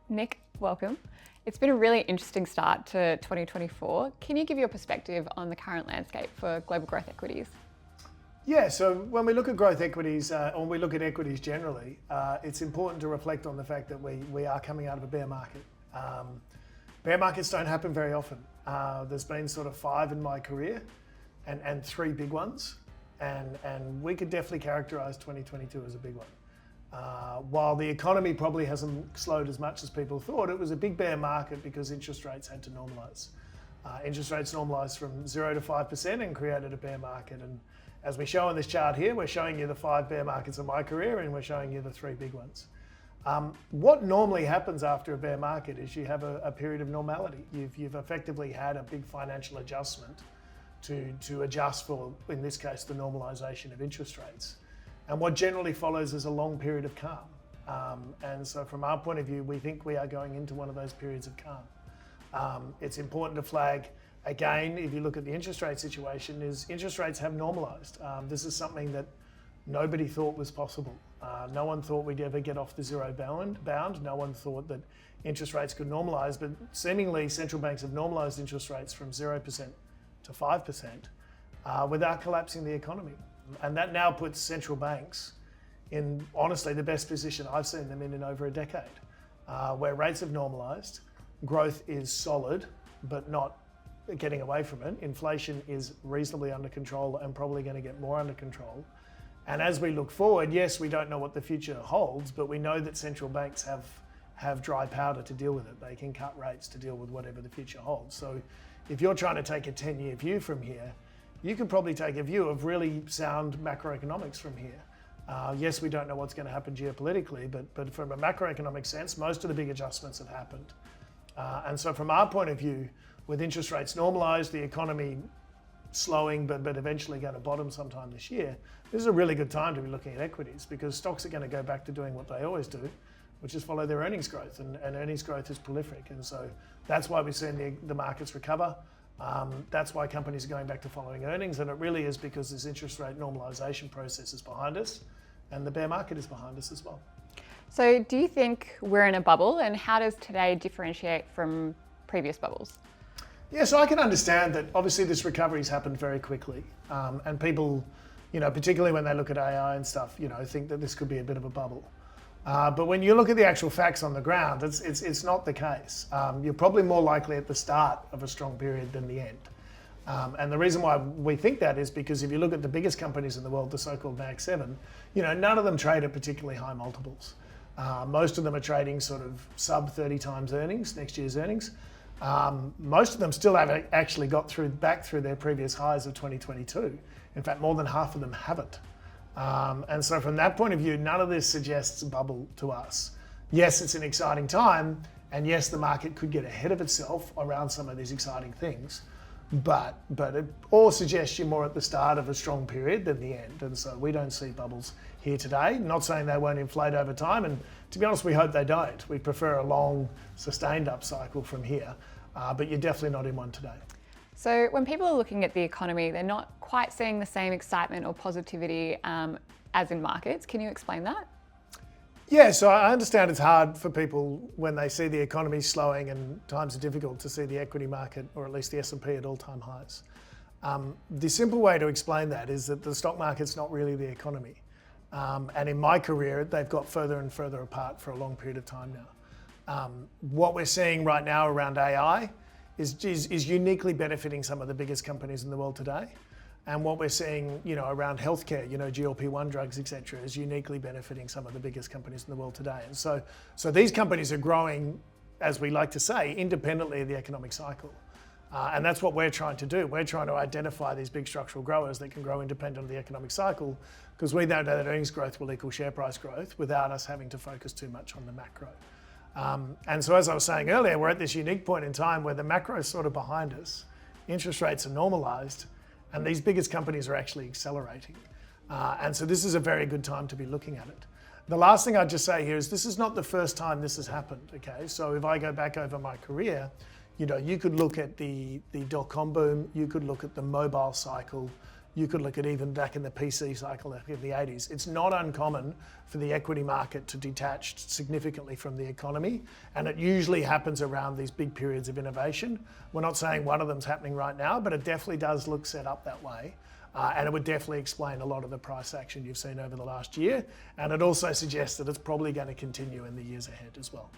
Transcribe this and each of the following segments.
Nick, welcome. It's been a really interesting start to 2024. Can you give your perspective on the current landscape for global growth equities? Yeah, so when we look at growth equities, or we look at equities generally, it's important to reflect on the fact that we are coming out of a bear market. Bear markets don't happen very often. There's been sort of 5 in my career and 3 big ones. And we could definitely characterize 2022 as a big one. While the economy probably hasn't slowed as much as people thought, it was a big bear market because interest rates had to normalise. Interest rates normalised from 0 to 5% and created a bear market. And as we show on this chart here, we're showing you the 5 bear markets of my career and we're showing you the 3 big ones. What normally happens after a bear market is you have a period of normality. You've effectively had a big financial adjustment to adjust for, in this case, the normalisation of interest rates. And what generally follows is a long period of calm. And so from our point of view, we think we are going into one of those periods of calm. It's important to flag, again, if you look at the interest rate situation, is interest rates have normalised. This is something that nobody thought was possible. No one thought we'd ever get off the zero bound. No one thought that interest rates could normalise, but seemingly central banks have normalised interest rates from 0% to 5% without collapsing the economy. And that now puts central banks in, honestly, the best position I've seen them in over a decade, where rates have normalised, growth is solid, but not getting away from it. Inflation is reasonably under control and probably going to get more under control. And as we look forward, yes, we don't know what the future holds, but we know that central banks have dry powder to deal with it. They can cut rates to deal with whatever the future holds. So if you're trying to take a 10-year view from here, you can probably take a view of really sound macroeconomics from here. Yes, we don't know what's going to happen geopolitically, but from a macroeconomic sense, most of the big adjustments have happened. And so from our point of view, with interest rates normalised, the economy slowing, but eventually going to bottom sometime this year, this is a really good time to be looking at equities because stocks are going to go back to doing what they always do, which is follow their earnings growth, and earnings growth is prolific. And so that's why we're seeing the markets recover. That's why companies are going back to following earnings, and it really is because this interest rate normalisation process is behind us and the bear market is behind us as well. So do you think we're in a bubble, and how does today differentiate from previous bubbles? Yeah, so I can understand that obviously this recovery's happened very quickly, and people, particularly when they look at AI and stuff, think that this could be a bit of a bubble. But when you look at the actual facts on the ground, it's not the case. You're probably more likely at the start of a strong period than the end. And the reason why we think that is because if you look at the biggest companies in the world, the so-called Mag 7, none of them trade at particularly high multiples. Most of them are trading sort of sub 30 times earnings, next year's earnings. Most of them still haven't actually got back through their previous highs of 2022. In fact, more than half of them haven't. And so from that point of view, none of this suggests a bubble to us. Yes, it's an exciting time, and yes, the market could get ahead of itself around some of these exciting things, but it all suggests you're more at the start of a strong period than the end. And so we don't see bubbles here today. Not saying they won't inflate over time, and to be honest, we hope they don't. We prefer a long, sustained up cycle from here, but you're definitely not in one today. So when people are looking at the economy, they're not quite seeing the same excitement or positivity as in markets. Can you explain that? Yeah, so I understand it's hard for people when they see the economy slowing and times are difficult to see the equity market, or at least the S&P, at all-time highs. The simple way to explain that is that the stock market's not really the economy. And in my career, they've got further and further apart for a long period of time now. What we're seeing right now around AI is uniquely benefiting some of the biggest companies in the world today. And what we're seeing, around healthcare, GLP-1 drugs, et cetera, is uniquely benefiting some of the biggest companies in the world today. And so these companies are growing, as we like to say, independently of the economic cycle. And that's what we're trying to do. We're trying to identify these big structural growers that can grow independent of the economic cycle, because we know that earnings growth will equal share price growth without us having to focus too much on the macro. And so as I was saying earlier, we're at this unique point in time where the macro is sort of behind us, interest rates are normalised, and these biggest companies are actually accelerating. And so this is a very good time to be looking at it. The last thing I'd just say here is this is not the first time this has happened, okay? So if I go back over my career, you could look at the dot-com boom, you could look at the mobile cycle, You could look at even back in the PC cycle in the 80s. It's not uncommon for the equity market to detach significantly from the economy, and it usually happens around these big periods of innovation. We're not saying one of them's happening right now, but it definitely does look set up that way. And it would definitely explain a lot of the price action you've seen over the last year. And it also suggests that it's probably going to continue in the years ahead as well.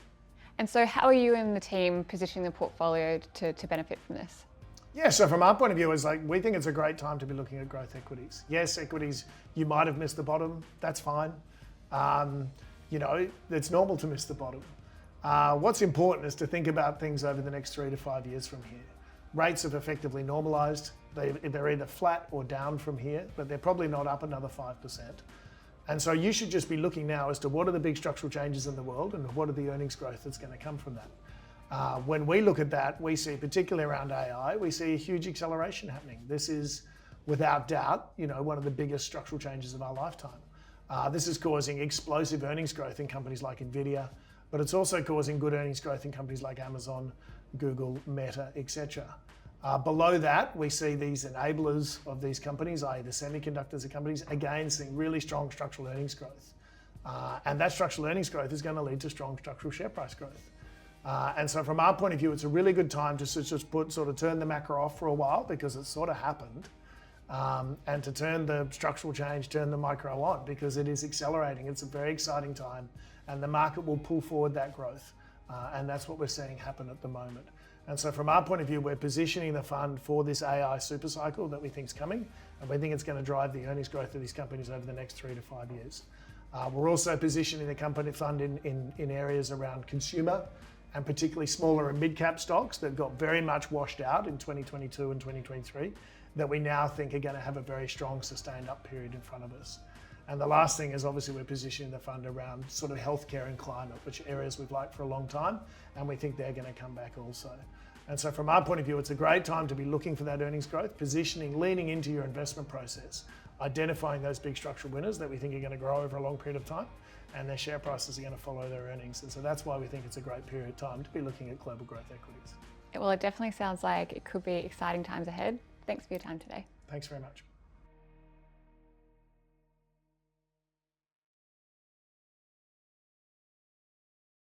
And so how are you and the team positioning the portfolio to benefit from this? Yeah, so from our point of view, it's like we think it's a great time to be looking at growth equities. Yes, equities, you might have missed the bottom, that's fine. It's normal to miss the bottom. What's important is to think about things over the next 3 to 5 years from here. Rates have effectively normalised. They're either flat or down from here, but they're probably not up another 5%. And so you should just be looking now as to what are the big structural changes in the world and what are the earnings growth that's going to come from that. When we look at that, we see, particularly around AI, we see a huge acceleration happening. This is, without doubt, one of the biggest structural changes of our lifetime. This is causing explosive earnings growth in companies like Nvidia, but it's also causing good earnings growth in companies like Amazon, Google, Meta, etc. Below that, we see these enablers of these companies, i.e. the semiconductors of companies, again seeing really strong structural earnings growth. And that structural earnings growth is going to lead to strong structural share price growth. And so from our point of view, it's a really good time to just turn the macro off for a while because it's sort of happened. And to turn the structural change, turn the micro on because it is accelerating. It's a very exciting time and the market will pull forward that growth. And that's what we're seeing happen at the moment. And so from our point of view, we're positioning the fund for this AI super cycle that we think is coming. And we think it's going to drive the earnings growth of these companies over the next 3 to 5 years. We're also positioning the company fund in areas around consumer and particularly smaller and mid-cap stocks that got very much washed out in 2022 and 2023 that we now think are going to have a very strong sustained up period in front of us. And the last thing is obviously we're positioning the fund around sort of healthcare and climate, which are areas we've liked for a long time, and we think they're going to come back also. And so from our point of view, it's a great time to be looking for that earnings growth, positioning, leaning into your investment process, identifying those big structural winners that we think are going to grow over a long period of time, and their share prices are going to follow their earnings. And so that's why we think it's a great period of time to be looking at global growth equities. Well, it definitely sounds like it could be exciting times ahead. Thanks for your time today. Thanks very much.